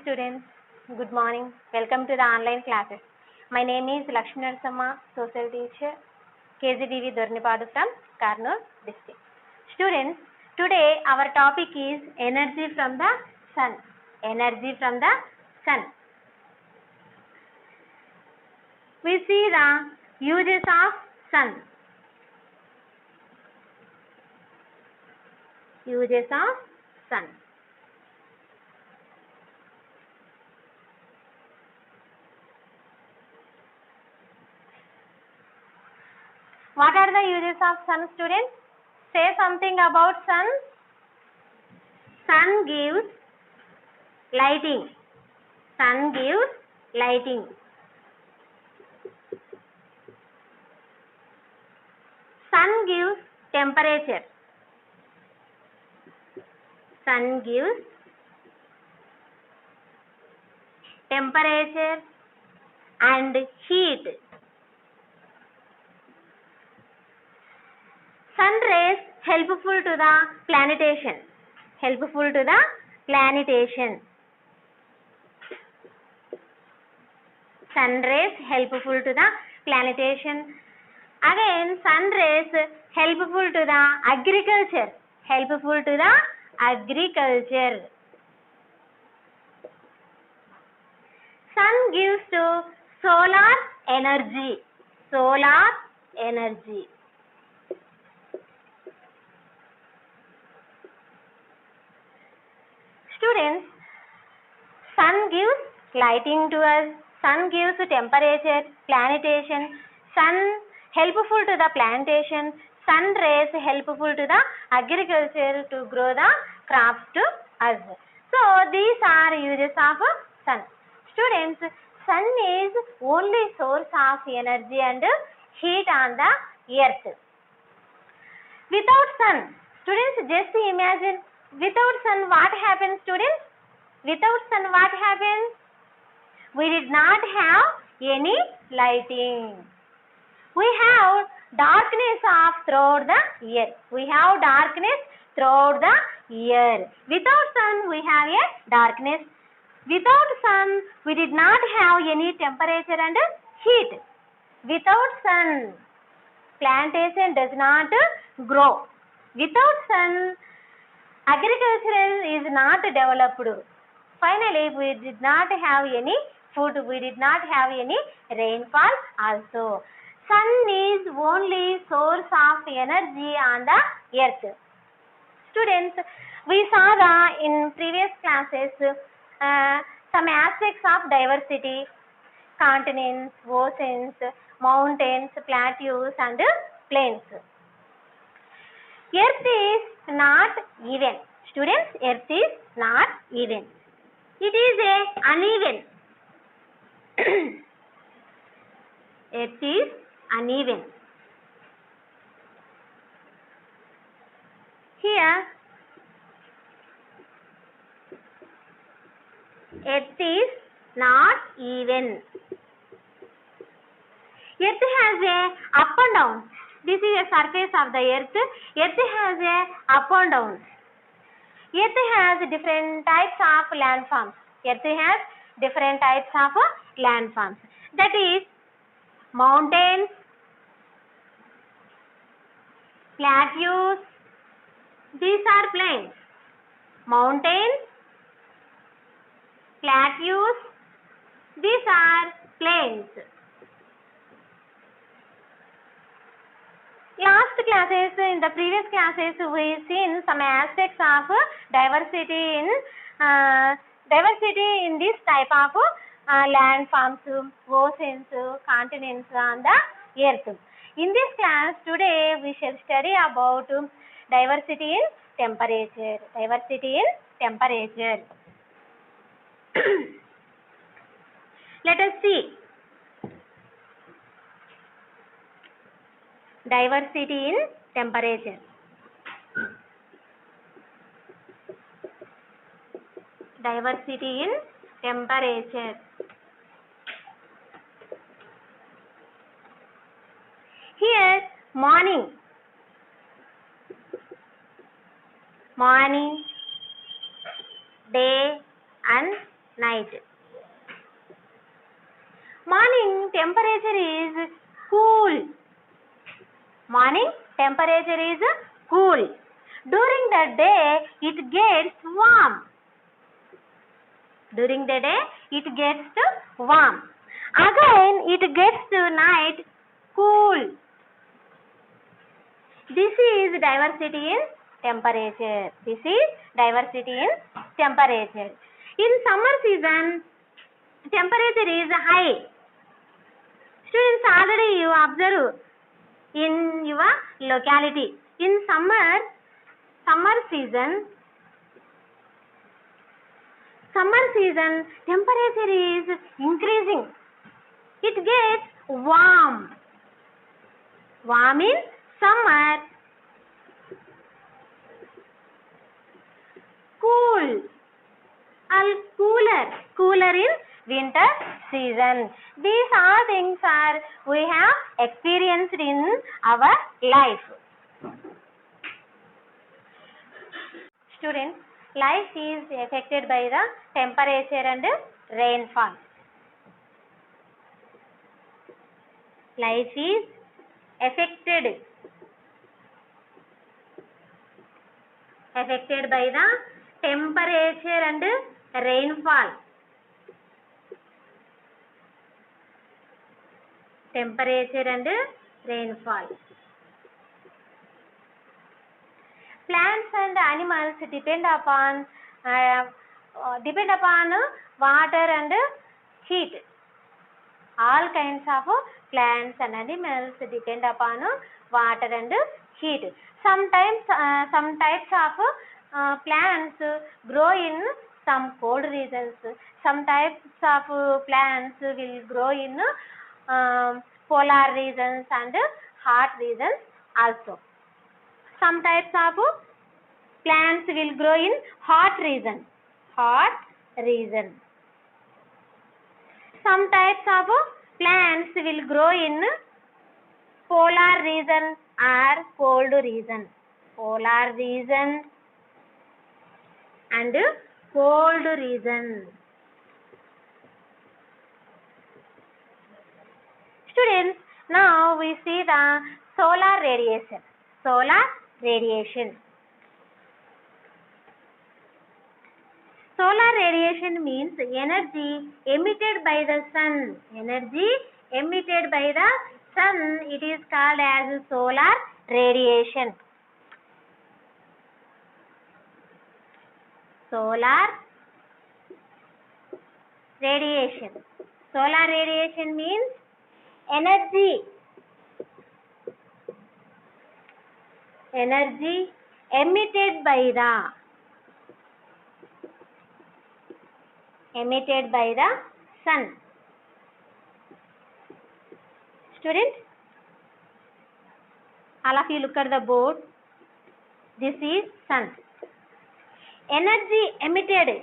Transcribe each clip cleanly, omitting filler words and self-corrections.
students. Good morning. Welcome to the online classes. My name is Lakshmi Narasamma, social teacher, KGBV Dornipadu from Karnool district. Students, today our topic is energy from the sun. Energy from the sun. We see the uses of sun. Uses of sun. What are the uses of sun, students? Say something about sun. Sun gives lighting. Sun gives lighting. Sun gives temperature. Sun gives temperature and heat. Sun rays helpful to the planetation. Helpful to the planetation. Sun rays helpful to the planetation. Again, sun rays helpful to the agriculture. Helpful to the agriculture. Sun gives to solar energy. Solar energy. Students, sun gives lighting to us. Sun gives temperature, planetation. Sun helpful to the plantation. Sun rays helpful to the agriculture to grow the crops to us. So these are uses of sun. Students, sun is only source of energy and heat on the earth. Without sun, students, just imagine, without sun what happens, students? Without sun what happens? We did not have any lighting. We have darkness of throughout the year. We have darkness throughout the year. Without sun we have a darkness. Without sun we did not have any temperature and heat. Without sun plantation does not grow. Without sun agriculture is not developed. Finally, we did not have any food. We did not have any rainfall also. Sun is only source of energy on the earth. Students, we saw in previous classes some aspects of diversity: continents, oceans, mountains, plateaus and plains. Earth is not even. Students, earth is not even. It is a uneven. Earth is uneven. Here, earth is not even. Earth has a up and down. This is a surface of the earth. Earth has a up and down. Earth has different types of landforms. Earth has different types of landforms. That is mountains, plateaus. These are plains. Mountains, plateaus. These are plains. In the previous classes, we seen some aspects of diversity in this type of landforms, oceans, continents on the earth. In this class today, we shall study about diversity in temperature. Diversity in temperature. Let us see. Diversity in temperature. Diversity in temperature. Here, morning, day and night. Morning temperature is cool. Morning temperature is cool. During the day it gets warm. During the day it gets warm. Again it gets to night cool. This is diversity in temperature. This is diversity in temperature. In summer season, temperature is high. Students, already you observe in your locality. In summer season, temperature is increasing. It gets warm. Warm in summer. Cool or cooler in winter season. These all things are we have experienced in our life. Students, life is affected by the temperature and rainfall. Life is affected by the temperature and rainfall. Temperature and rainfall. Plants and animals depend upon water and heat. All kinds of plants and animals depend upon water and heat. Sometimes some types of plants grow in some cold regions. Some types of plants will grow in polar regions and hot regions also. Some types of plants will grow in hot region. Some types of plants will grow in polar region or cold region. Polar region and cold region. Students, now we see the solar radiation. Solar radiation. Solar radiation means energy emitted by the sun. Energy emitted by the sun, it is called as solar radiation. Solar radiation. Solar radiation means energy emitted by the sun. Student, all of you look at the board. This is sun. Energy emitted.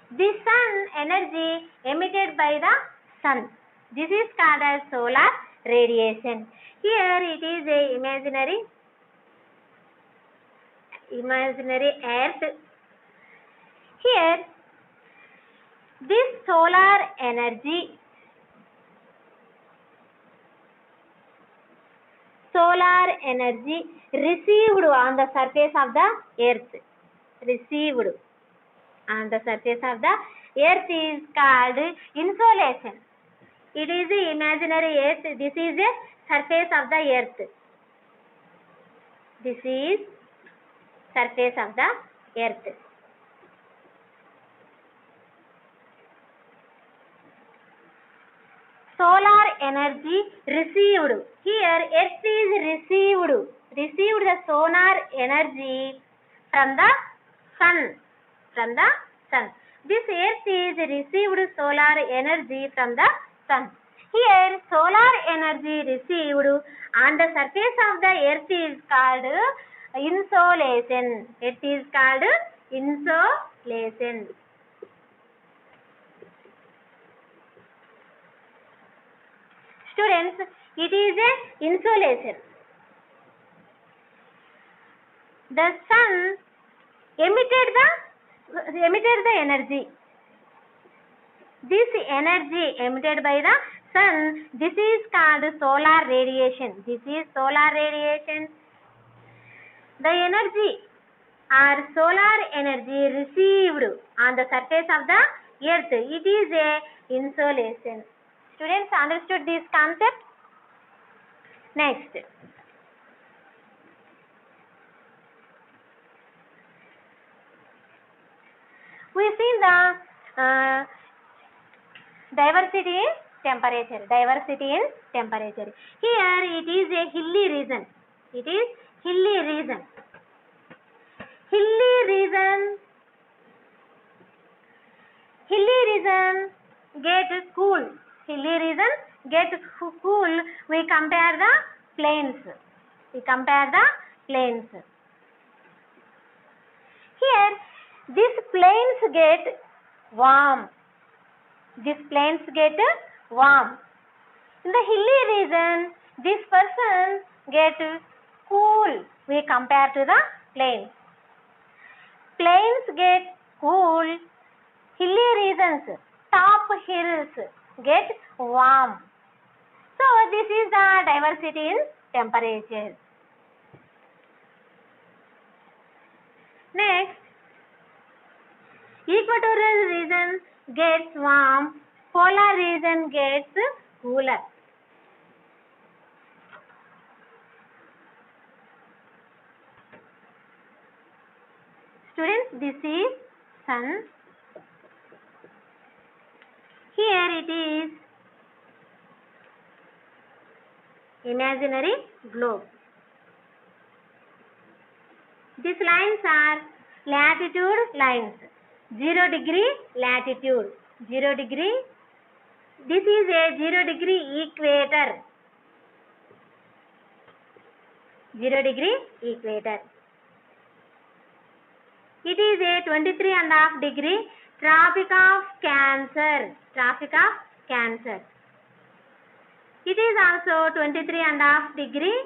The sun energy emitted by the sun. This is called as solar radiation. Here it is a imaginary earth. Here this solar energy received on the surface of the earth. Received on the surface of the earth is called insolation. It is the imaginary earth. This is the surface of the earth. This is surface of the earth. Solar energy received. Here earth is received the solar energy from the sun. This earth is received solar energy from the sun. Here solar energy received on the surface of the earth is called insolation. It is called insolation. Students, it is a insolation. The sun emitted the emitted the energy. This energy emitted by the sun, this is called solar radiation. This is solar radiation. The energy or solar energy received on the surface of the earth, it is a insolation. Students understood this concept? Next, we see the diversity in temperature. Diversity in temperature. Here it is a hilly region. It is hilly region. Hilly region get cool. Hilly region get cool. We compare the plains. Here these plains get warm. In the hilly region, this person get cool. We compare to the plains. Plains get cool. Hilly regions, top hills get warm. So this is the diversity in temperature. Next, equatorial region gets warm, polar region gets cooler. Students, this is sun. Here it is imaginary globe. These lines are latitude lines. 0 degree latitude. 0 degree. This is a 0 degree equator. 0 degree equator. It is a 23.5 degree Tropic of Cancer. It is also 23.5 degree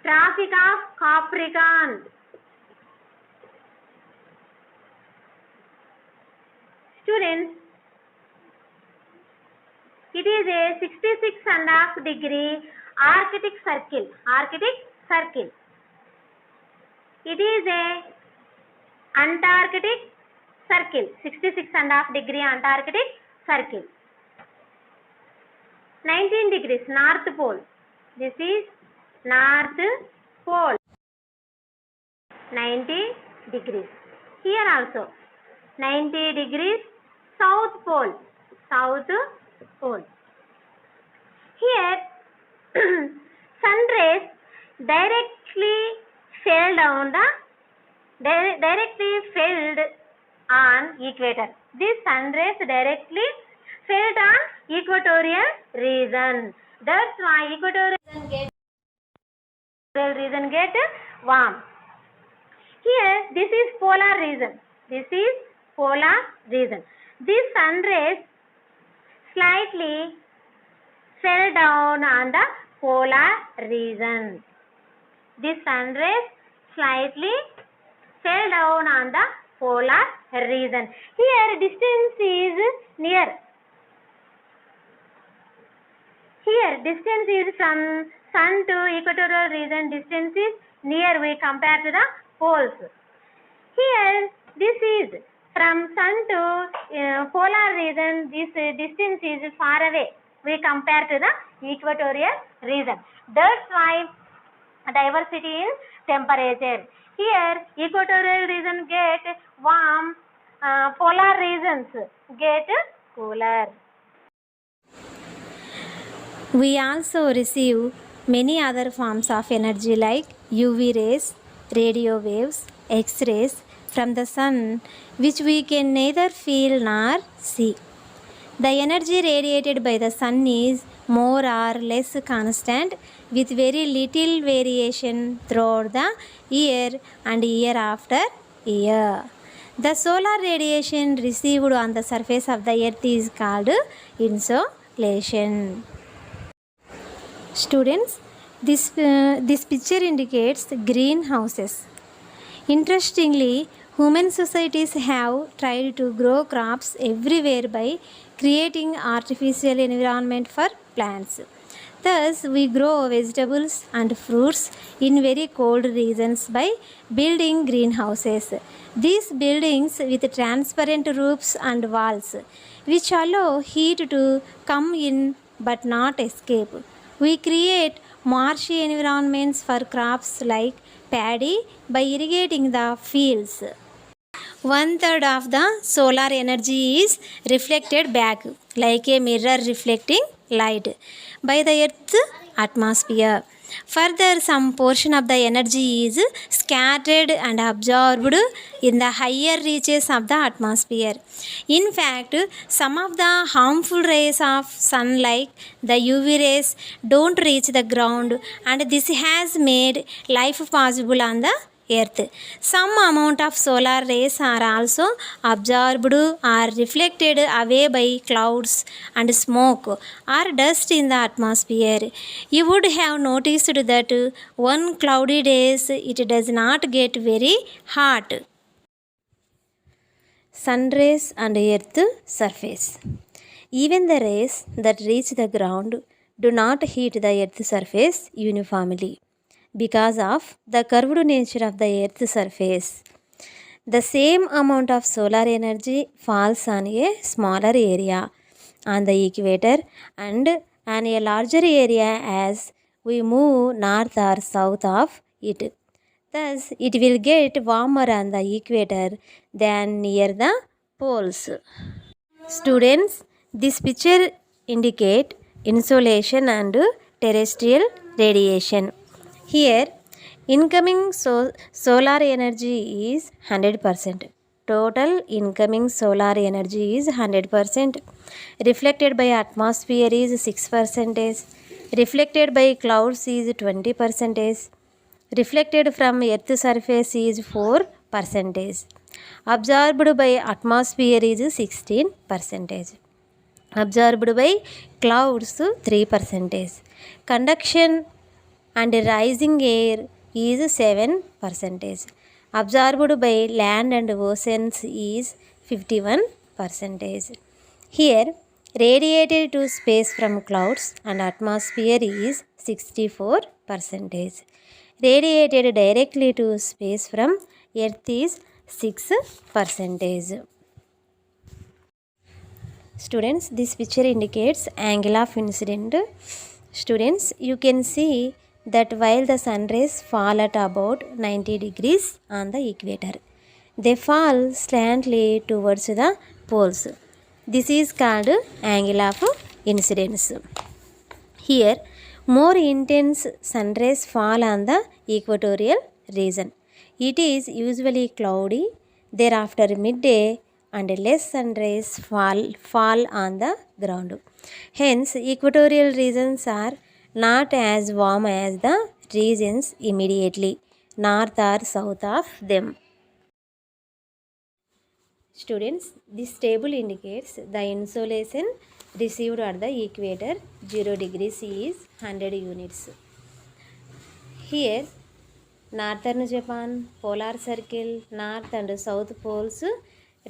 Tropic of Capricorn. Students, it is a 66.5 degree Arctic Circle. It is a Antarctic Circle. 66.5 degree Antarctic Circle. 19 degrees North Pole. This is North Pole. 90 degrees. Here also 90 degrees South Pole. Here sun rays directly fell on equator. These sun rays directly fell on equatorial region. That's why equatorial region get warm. Here this is polar region. These sun rays slightly fell down on the polar region. These sun rays slightly fell down on the polar region. Here distance is near. Here distance is from sun to equatorial region. Distance is near. We compare to the poles. Here this is from sun to polar region. This distance is far away. We compare to the equatorial region. That's why diversity in temperature. Here equatorial region get warm, polar regions get cooler. We also receive many other forms of energy like UV rays, radio waves, X-rays from the sun, which we can neither feel nor see. The energy radiated by the sun is more or less constant with very little variation throughout the year and year after year. The solar radiation received on the surface of the earth is called insolation. Students, this picture indicates greenhouses. Interestingly, Human societies have tried to grow crops everywhere by creating artificial environment for plants. Thus, we grow vegetables and fruits in very cold regions by building greenhouses. These buildings with transparent roofs and walls, which allow heat to come in but not escape. We create marshy environments for crops like paddy by irrigating the fields. One third of the solar energy is reflected back like a mirror reflecting light by the earth's atmosphere. Further, some portion of the energy is scattered and absorbed in the higher reaches of the atmosphere. In fact, some of the harmful rays of sunlight, the UV rays, don't reach the ground, and this has made life possible on the earth. Some amount of solar rays are also absorbed or reflected away by clouds and smoke or dust in the atmosphere. You would have noticed that one cloudy days it does not get very hot. Sun rays and earth surface. Even the rays that reach the ground do not hit the earth surface uniformly because of the curved nature of the earth's surface. The same amount of solar energy falls on a smaller area on the equator and on a larger area as we move north or south of it. Thus, it will get warmer on the equator than near the poles. Students, this picture indicate insolation and terrestrial radiation. Here, incoming solar energy is 100%. Total incoming solar energy is 100%. Reflected by atmosphere is 6%. Reflected by clouds is 20%. Reflected from earth surface is 4%. Absorbed by atmosphere is 16%. Absorbed by clouds 3%. Conduction and rising air is 7%. Absorbed by land and oceans is 51%. Here, radiated to space from clouds and atmosphere is 64%. Radiated directly to space from earth is 6%. Students, this picture indicates angle of incident. Students, you can see that while the sun rays fall at about 90 degrees on the equator, they fall slightly towards the poles. This is called angle of incidence. Here, more intense sun rays fall on the equatorial region. It is usually cloudy thereafter midday and less sun rays fall on the ground. Hence, equatorial regions are not as warm as the regions immediately north or south of them. Students, this table indicates the insolation received at the equator 0 degrees is 100 units. Here, northern Japan, polar circle, north and south poles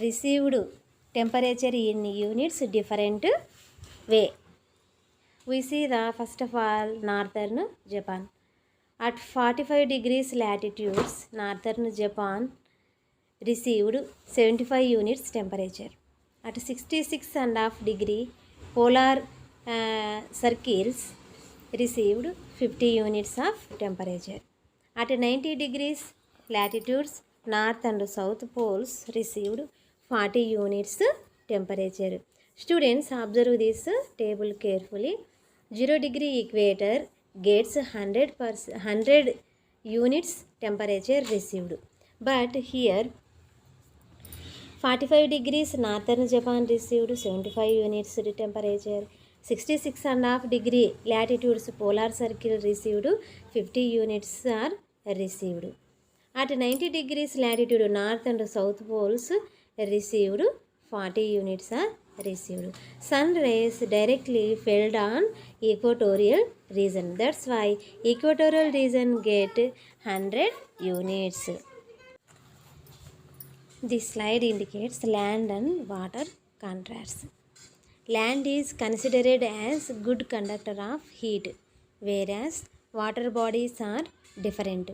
received temperature in units different way. We see the first of all northern Japan. At 45 degrees latitudes, northern Japan received 75 units temperature. At 66.5 degree polar circles received 50 units of temperature. At 90 degrees latitudes, north and south poles received 40 units temperature. Students, observe this table carefully. 0 degree equator gets 100 units temperature received. But here 45 degrees northern Japan received 75 units temperature. 66.5 degree latitudes polar circle received 50 units are received. At 90 degrees latitude north and south poles received 40 units are received. Sun rays directly fell on equatorial region. That's why equatorial region get 100 units. This slide indicates land and water contrasts. Land is considered as good conductor of heat, whereas water bodies are different.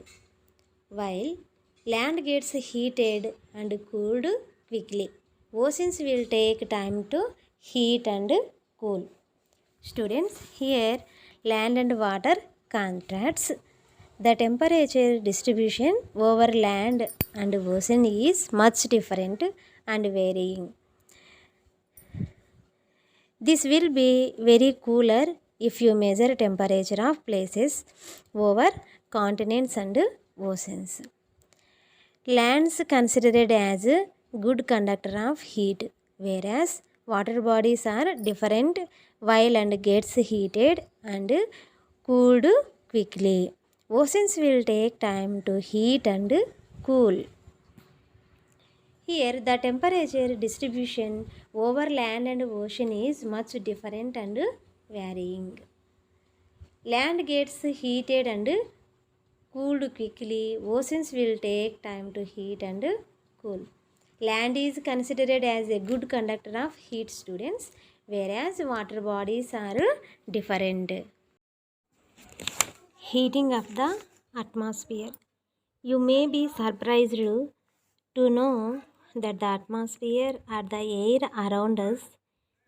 While land gets heated and cooled quickly, oceans will take time to heat and cool. Students, here land and water contrasts. The temperature distribution over land and ocean is much different and varying. This will be very cooler if you measure temperature of places over continents and oceans. Lands considered as a good conductor of heat, whereas water bodies are different while land gets heated and cooled quickly. Oceans will take time to heat and cool. Here the temperature distribution over land and ocean is much different and varying. Land gets heated and cooled quickly. Oceans will take time to heat and cool. Land is considered as a good conductor of heat, students, whereas water bodies are different. Heating of the atmosphere. You may be surprised to know that the atmosphere or the air around us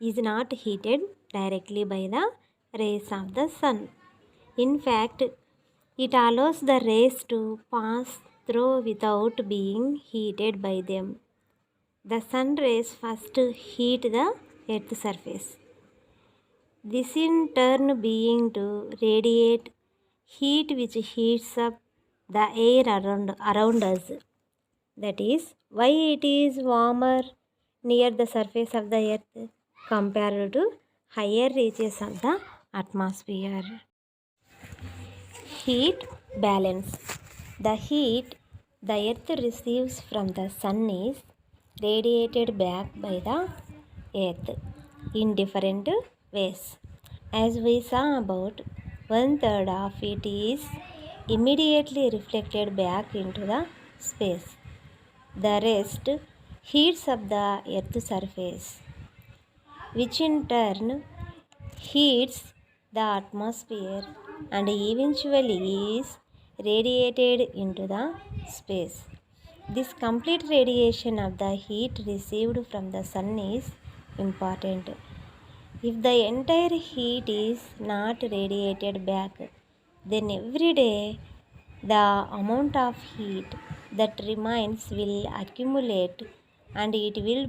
is not heated directly by the rays of the sun. In fact, it allows the rays to pass through without being heated by them. The sun rays first heat the earth's surface. This in turn being to radiate heat which heats up the air around us. That is why it is warmer near the surface of the earth compared to higher reaches of the atmosphere. Heat balance. The heat the earth receives from the sun is radiated back by the earth in different ways. As we saw, about 1/3 of it is immediately reflected back into the space. The rest heats up the earth's surface, which in turn heats the atmosphere and eventually is radiated into the space. This complete radiation of the heat received from the sun is important. If the entire heat is not radiated back, then every day the amount of heat that remains will accumulate and it will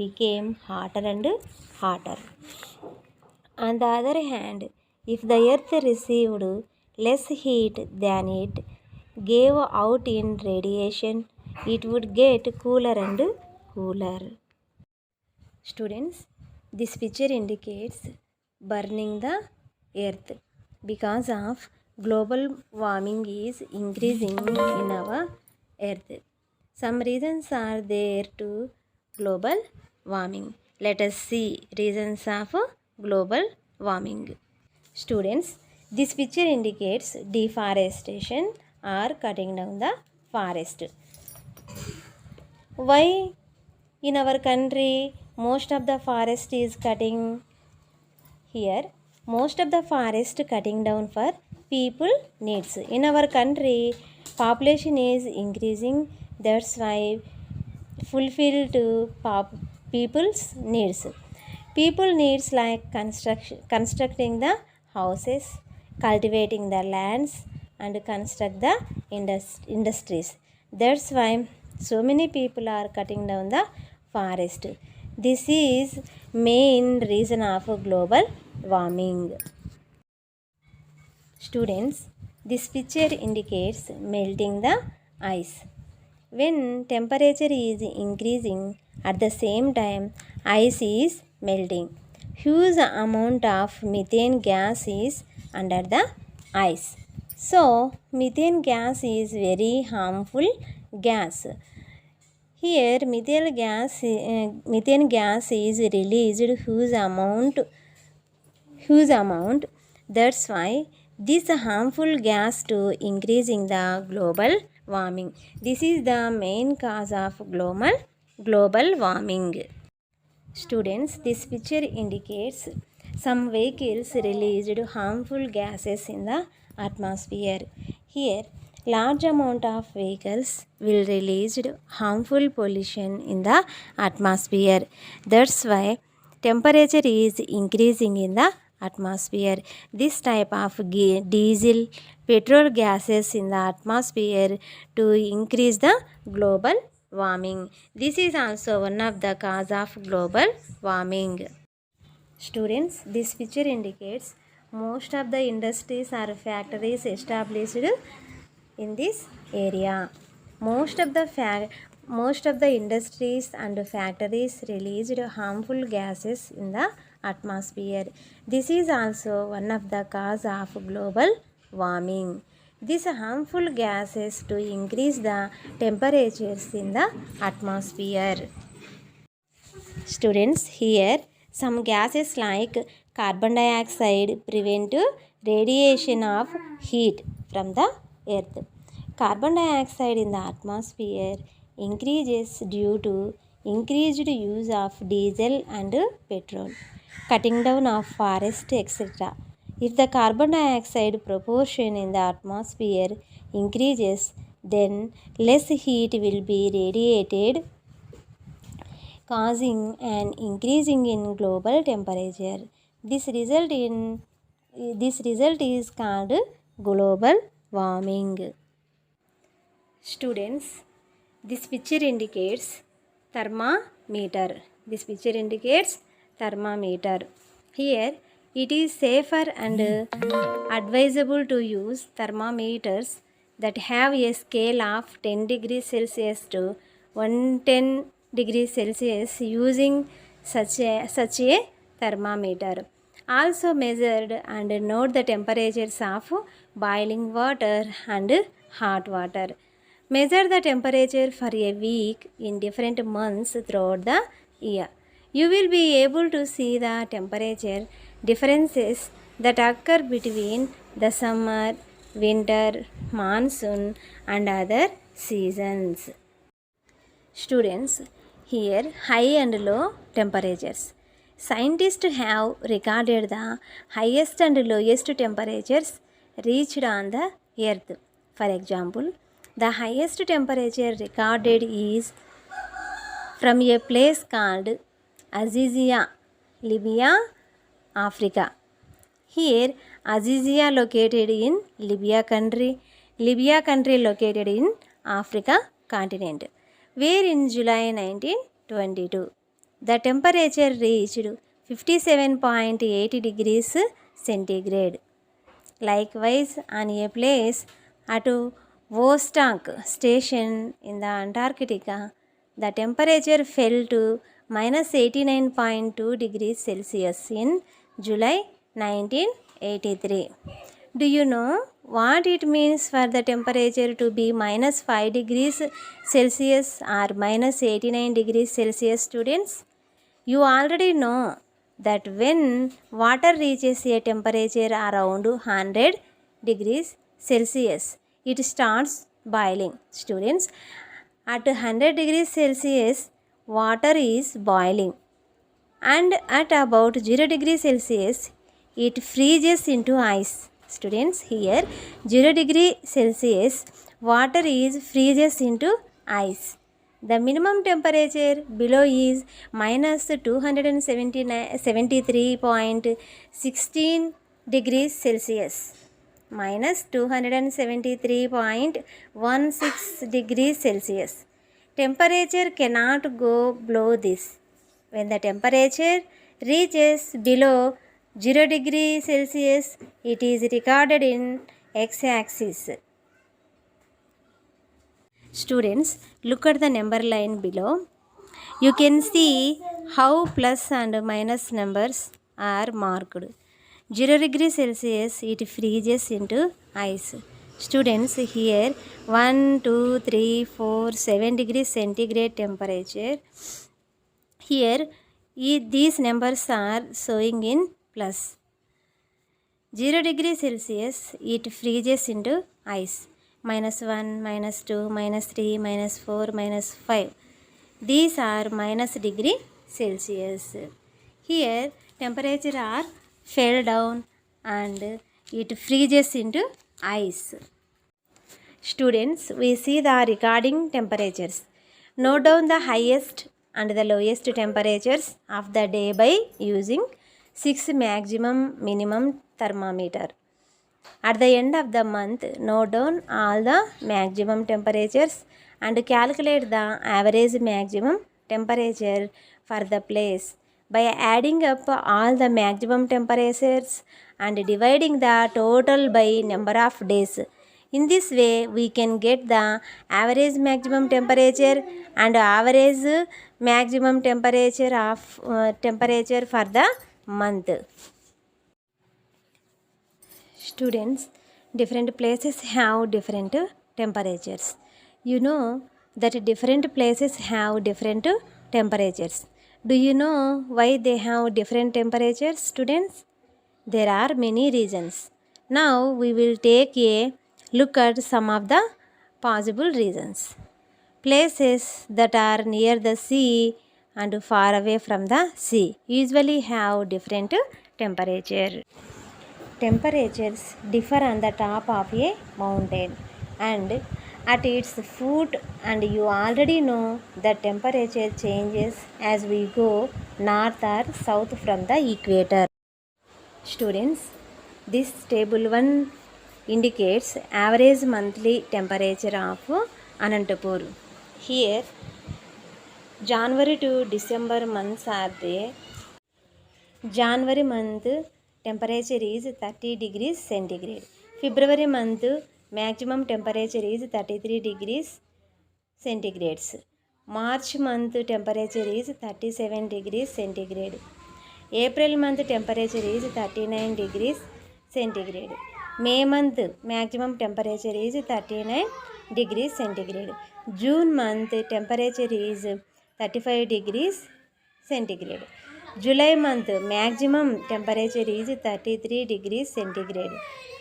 become hotter and hotter. On the other hand, if the earth received less heat than it gave out in radiation, it would get cooler and cooler. Students, this picture indicates burning the earth because of global warming is increasing in our earth. Some reasons are there to global warming. Let us see reasons of global warming. Students, this picture indicates deforestation or cutting down the forest. Why in our country most of the forest is cutting? Here, most of the forest cutting down for people needs. In our country, population is increasing. That's why fulfill to people's needs. People needs like constructing the houses, cultivating the lands, and construct the industries. That's why so many people are cutting down the forest. This is main reason of global warming. Students, this picture indicates melting the ice. When temperature is increasing, at the same time ice is melting. Huge amount of methane gas is under the ice. So methane gas is very harmful gas. Here methane gas is released huge amount. That's why this harmful gas to increasing the global warming. This is the main cause of global warming. Students, this picture indicates some vehicles released harmful gases in the atmosphere. Here, large amount of vehicles will release harmful pollution in the atmosphere. That's why temperature is increasing in the atmosphere. This type of diesel, petrol gases in the atmosphere to increase the global warming. This is also one of the cause of global warming. Students, this picture indicates most of the industries or factories established in this area. Most of the industries and factories released harmful gases in the atmosphere. This is also one of the cause of global warming. These harmful gases to increase the temperatures in the atmosphere. Students, here some gases like carbon dioxide prevent radiation of heat from the earth. Carbon dioxide in the atmosphere increases due to increased use of diesel and petrol, cutting down of forest, etc. If the carbon dioxide proportion in the atmosphere increases, then less heat will be radiated, causing an increasing in global temperature. This result is called global warming. Students, this picture indicates thermometer. This picture indicates thermometer. Here, it is safer and advisable to use thermometers that have a scale of 10 degrees Celsius to 110 degrees Celsius using such a thermometer. Also measured and note the temperatures of boiling water and hot water. Measure the temperature for a week in different months throughout the year. You will be able to see the temperature differences that occur between the summer, winter, monsoon and other seasons. Students, here high and low temperatures. Scientists have recorded the highest and lowest temperatures reached on the earth. For example, the highest temperature recorded is from a place called Azizia, Libya, Africa. Here, Azizia located in Libya country located in Africa continent, where in July 1922, the temperature reached 57.8 degrees centigrade. Likewise, on a place at Vostok station in the Antarctica, the temperature fell to minus 89.2 degrees Celsius in July 1983. Do you know what it means for the temperature to be minus 5 degrees Celsius or minus 89 degrees Celsius, students? You already know that when water reaches a temperature around 100 degrees Celsius, it starts boiling. Students, at 100 degrees Celsius, water is boiling, and at about 0 degrees Celsius, it freezes into ice. Students, here 0 degree Celsius, water is freezes into ice. The minimum temperature below is minus 273.16 degrees Celsius. Minus 273.16 degrees Celsius. Temperature cannot go below this. When the temperature reaches below 0 degrees Celsius, it is recorded in x-axis. Students, look at the number line below. You can see how plus and minus numbers are marked. 0 degrees Celsius, it freezes into ice. Students, here 1, 2, 3, 4, 7 degrees centigrade temperature. Here, these numbers are showing in plus. 0 degrees Celsius, it freezes into ice. -1, -2, -3, -4, -5. These are minus degree Celsius. Here temperature are fell down and it freezes into ice. Students, we see the recording temperatures. Note down the highest and the lowest temperatures of the day by using 6 maximum minimum thermometer. At the end of the month, note down all the maximum temperatures and calculate the average maximum temperature for the place by adding up all the maximum temperatures and dividing the total by number of days. In this way, we can get the average maximum temperature and average maximum temperature for the month. Students, different places have different temperatures. You know that different places have different temperatures. Do you know why they have different temperatures, students? There are many reasons. Now we will take a look at some of the possible reasons. Places that are near the sea and far away from the sea usually have different temperature. Temperatures differ on the top of a mountain and at its foot, and you already know that temperature changes as we go north or south from the equator. Students, this table 1 indicates average monthly temperature of Anantapur. Here January to December months are there. January month temperature is 30 degrees centigrade. February month maximum temperature is 33 degrees centigrades. March month temperature is 37 degrees centigrade. April month temperature is 39 degrees centigrade. May month maximum temperature is 39 degrees centigrade. June month temperature is 35 degrees centigrade. July month maximum temperature is 33 degrees centigrade.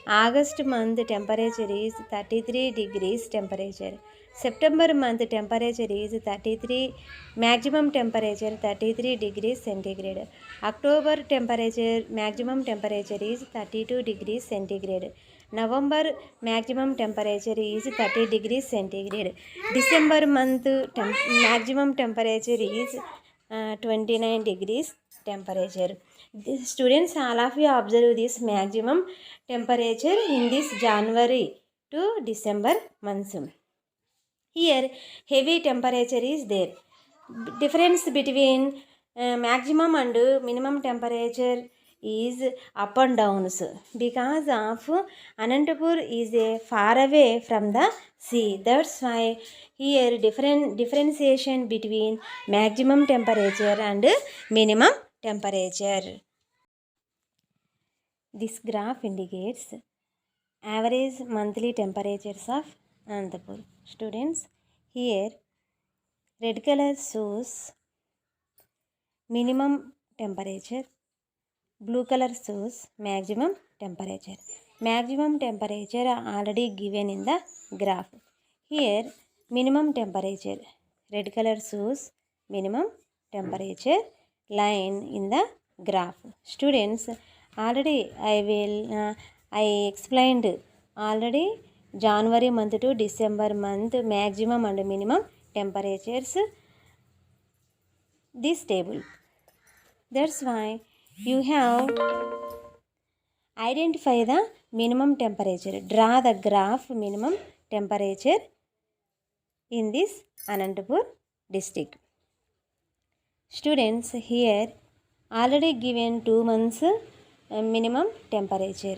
August month temperature is 33 degrees temperature. September month temperature is 33, maximum temperature 33 degrees centigrade. October temperature maximum temperature is 32 degrees centigrade. November maximum temperature is 30 degrees centigrade. December month maximum temperature is 29 degrees temperature. Students, all of you observe this maximum temperature in this January to December months. Here heavy temperature is there. Difference between maximum and minimum temperature is up and downs because of Anantapur is far away from the sea. That's why here differentiation between maximum temperature and minimum temperature. This graph indicates average monthly temperatures of Anantapur. Students, here red color shows minimum temperature, blue color shows maximum temperature. Maximum temperature are already given in the graph. Here minimum temperature, red color shows minimum temperature line in the graph. Students, already I explained already January month to December month maximum and minimum temperatures this table. That's why you have identify the minimum temperature. Draw the graph minimum temperature in this Anantapur district. Students, here already given 2 months minimum temperature.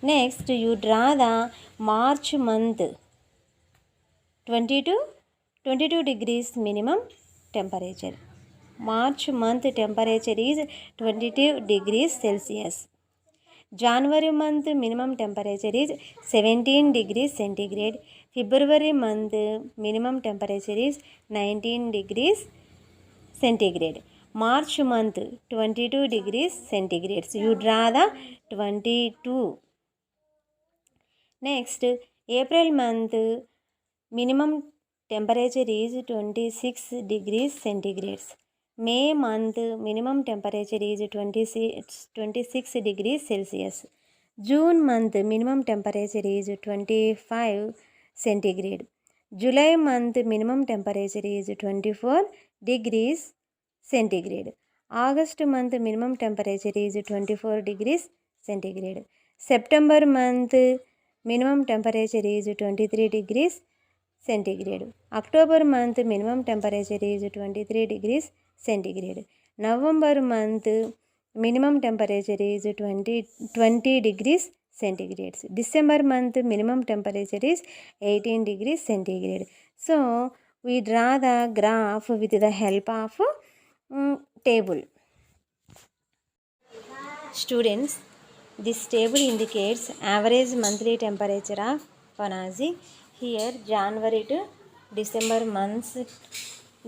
Next, you draw the March month 22 degrees minimum temperature. March month temperature is 22 degrees Celsius. January month minimum temperature is 17 degrees centigrade. February month minimum temperature is 19 degrees centigrade. March month 22 degrees centigrade. So you draw the 22. Next, April month minimum temperature is 26 degrees centigrade. May month minimum temperature is 26 degrees Celsius. June month minimum temperature is 25 centigrade. July month minimum temperature is 24 degrees centigrade. August month minimum temperature is 24 degrees centigrade. September month minimum temperature is 23 degrees centigrade. October month minimum temperature is 23 degrees centigrade. November month minimum temperature is 20 degrees centigrade. December month minimum temperature is 18 degrees centigrade. So we draw the graph with the help of table. Students, this table indicates average monthly temperature of Panaji. Here January to December months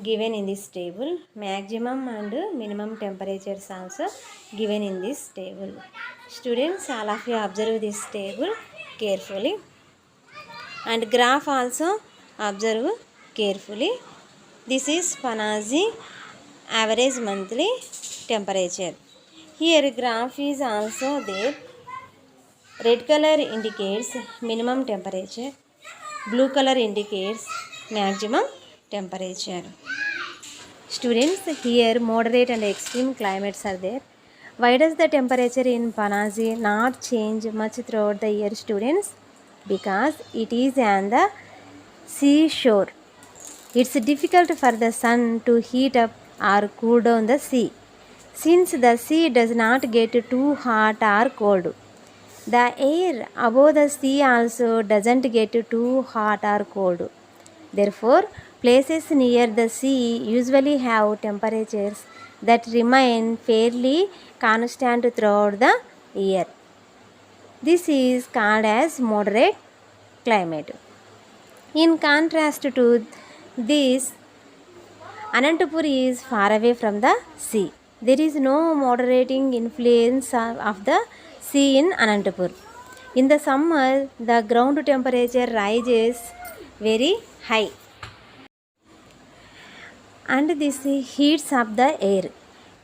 given in this table. Maximum and minimum temperatures also given in this table. Students, all of you observe this table carefully and graph also observe carefully. This is Panaji average monthly temperature. Here graph is also there. Red color indicates minimum temperature. Blue color indicates maximum temperature. Students, here moderate and extreme climates are there. Why does the temperature in Panaji not change much throughout the year, students? Because it is on the seashore. It's difficult for the sun to heat up or cool down the sea, since the sea does not get too hot or cold. The air above the sea also doesn't get too hot or cold. Therefore, places near the sea usually have temperatures that remain fairly constant throughout the year. This is called as moderate climate. In contrast to this, Anantapur is far away from the sea. There is no moderating influence of the sea in Anantapur. In the summer, the ground temperature rises very high and this heats up the air.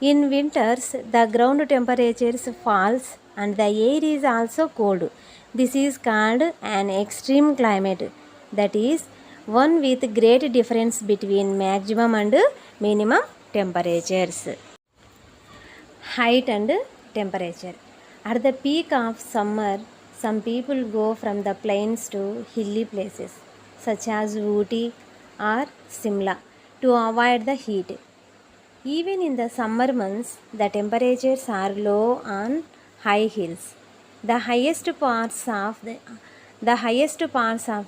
In winters, the ground temperatures falls and the air is also cold. This is called an extreme climate, that is one with great difference between maximum and minimum temperatures. Height and temperature. At the peak of summer, some people go from the plains to hilly places such as Ooty or Simla to avoid the heat. Even in the summer months, the temperatures are low on high hills. The highest parts of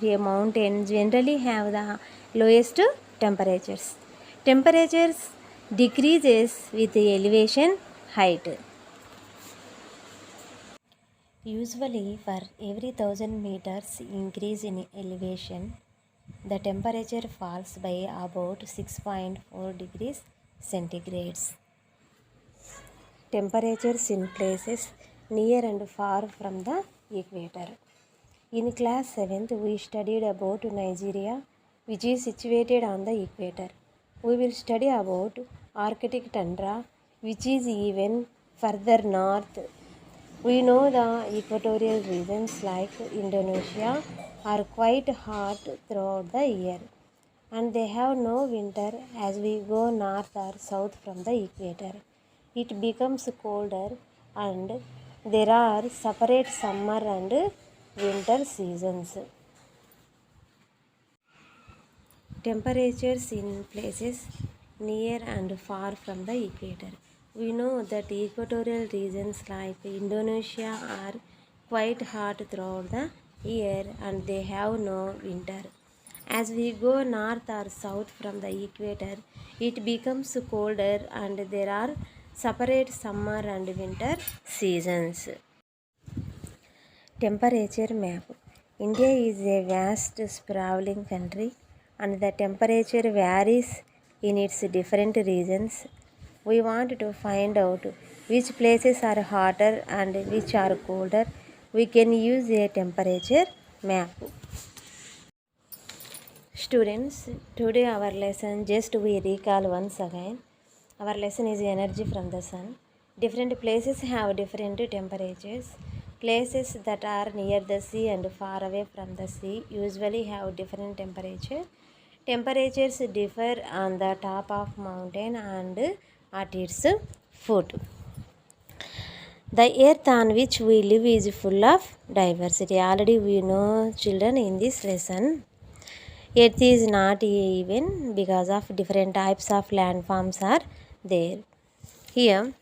a mountain generally have the lowest temperatures. Temperatures decreases with elevation height. Usually, for every 1000 meters increase in elevation, the temperature falls by about 6.4 degrees centigrades. Temperatures in places near and far from the equator. In class 7th, we studied about Nigeria, which is situated on the equator. We will study about Arctic tundra, which is even further north. We know the equatorial regions like Indonesia are quite hot throughout the year and they have no winter. As we go north or south from the equator, it becomes colder and there are separate summer and winter seasons. Temperatures in places near and far from the equator. We know that equatorial regions like Indonesia are quite hot throughout the year and they have no winter. As we go north or south from the equator, it becomes colder and there are separate summer and winter seasons. Temperature map. India is a vast sprawling country and the temperature varies in its different regions. We want to find out which places are hotter and which are colder. We can use a temperature map. Students, today our lesson, just we recall once again. Our lesson is energy from the sun. Different places have different temperatures. Places that are near the sea and far away from the sea usually have different temperature. Temperatures differ on the top of mountain and at its foot. The earth on which we live is full of diversity. Already we know, children, in this lesson. Earth is not even because of different types of landforms are there. Here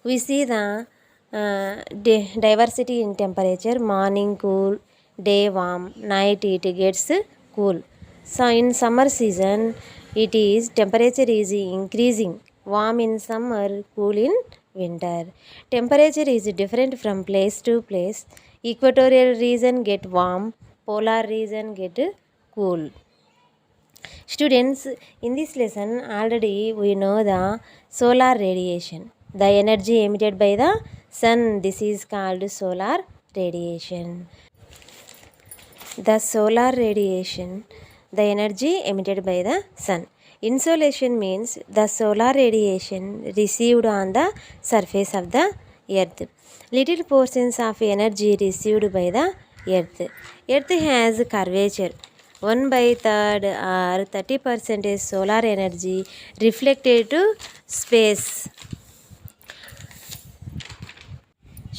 we see the diversity in temperature. Morning cool, day warm, night it gets cool. So in summer season it is temperature is increasing, warm in summer, cool in winter. Temperature is different from place to place. Equatorial region get warm, polar region get cool. Students, in this lesson already we know the solar radiation, the energy emitted by the sun. This is called solar radiation. The solar radiation, the energy emitted by the sun. Insolation means the solar radiation received on the surface of the earth. Little portions of energy received by the earth. Earth has curvature. 1/3 or 30% is solar energy reflected to space.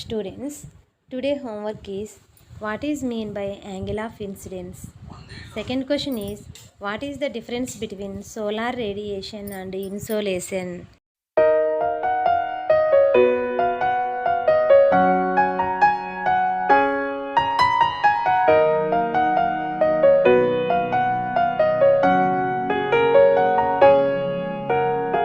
Students, today homework is, what is mean by angle of incidence? Second question is, what is the difference between solar radiation and insolation?